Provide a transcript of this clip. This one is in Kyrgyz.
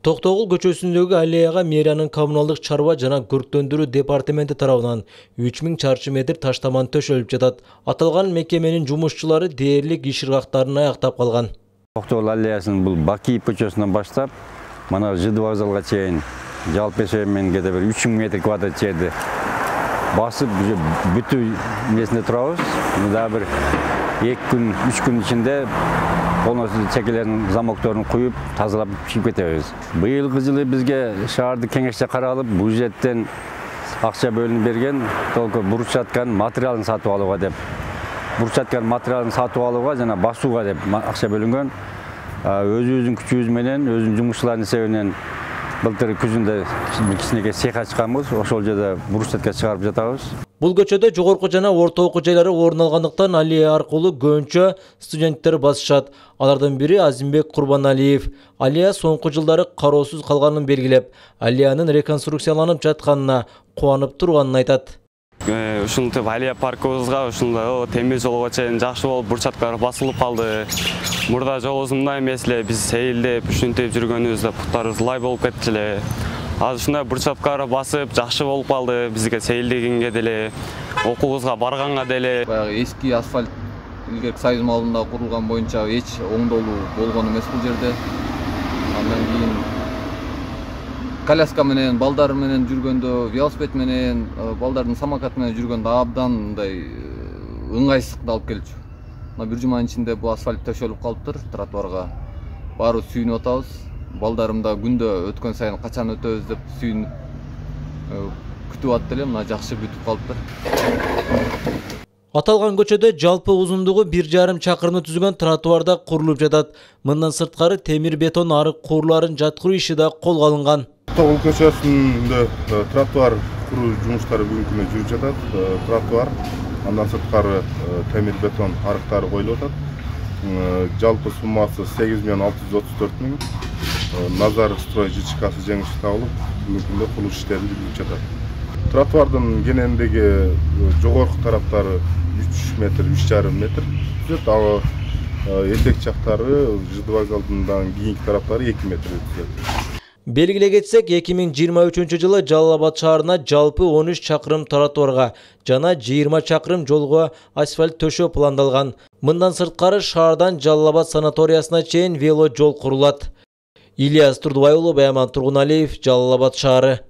Токтогул көчөсүндөгү аллеяга мэриянын коммуналдык чарба жана көрктөндүрүү департаменти тарабынан 3000 чарчы метр таштаман төшөлүп жатат. Аталган мекеменин жумушчулары дээрлик иш ыргактарын аяктап калган. Токтогул аллеясынын бул Бакиев көчөсүнөн баштап, мына ЖД вокзалга чейин жалпы эсебинен кете бир 3000 метр квадрат жерди басып бүтүү эмесинде турабыз. Дагы бир 2-3 күн ичинде полностью чекелерин замокторун куюп тазалап чыгып кетебиз. Быйылкы жылы бизге шаардык кеңеште каралып, бюджеттен акча бөлүнүп берген, только бурчаткан материалын сатып алууга деп. Бурчаткан материалын сатып алууга жана басууга деп акча бөлүнгөн. Өзүбүздүн күчүбүз менен, өзүнүн жумушчулардын эсебинен былтыр күзүндө кичинекей цех ачканбыз, ошол жерде бурчатка чыгарып жатабыз. Бул көчөдө жогорку жана орто окуу жайлары орун алгандыктан аллея аркылуу көбүнчө студенттер басышат. Алардын бири Азимбек Курбаналиев. Аллея соңку жылдары кароосуз калганын белгилеп, аллеянын реконструкцияланып жатканына кубанып турганын айтат. Ушунтип аллея паркыбызга ушундай темир жолго чейин жакшы болуп бурчаткалар басылып калды. Мурда жолубуз мындай эмес эле, биз сейилдеп, ушинтип жүргөнүбүздө буттарыбыз лай болуп кетчү эле. Азыр ушундай бурчаткалар басып жакшы болуп калды. Бизге сейилдегенге деле, окуубузга барганга деле. Баягы эски асфальт илгерки Союз маалында курулган боюнча эч оңдолуу болгон эмес бул жерде. Андан кийин коляска менен, балдар менен жүргөндө, велосипед менен, балдардын самокат менен жүргөндө абдан мындай ыңгайсыздыкты алып келчү. Мына бир жуманын ичинде бул асфальт төшөлүп калыптыр, тротуарга баарыбыз сүйүнүп атабыз. Балдарым да күндө өткөн сайын качан өтөбүз деп сүйүнүп күтүп атты эле, мына жакшы бүтүп калыптыр. Аталган көчөдө жалпы узундугу 1,5 чакырымды түзгөн тротуарда курулуп жатат. Мындан сырткары темир бетон арык куурларын жаткыруу иши да колго алынган. Токтогул көчөсүндө тротуар куруу жумуштары бүгүнкү күнү жүрүп жатат. Тротуар, андан сырткары темир бетон арыктары коюлуп атат. Жалпы суммасы 8,634 миң. Назар строй ЖЧКсы жеңишти табылып, бүгүнкү күндө курулуш иштери жүрүп жатат. Тротуардын кенендиги жогорку тараптары 3 метр, 3,5 метр түзөт. Ал этек жактары ЖД вокзалдын кийинки тараптары 2 метр түзөт. Белгилей кетсек, 2023 жылы Жалал Абад шаарына жалпы 13 чакырым тротуарга жана 20 чакырым жолго асфальт төшөө пландалган. Мындан сырткары шаардан Жалал Абад санаториясына чейин вело жол курулат. Ильяс Турдубай уулу, Байман Тургуналиев, Жалал Абад шаары.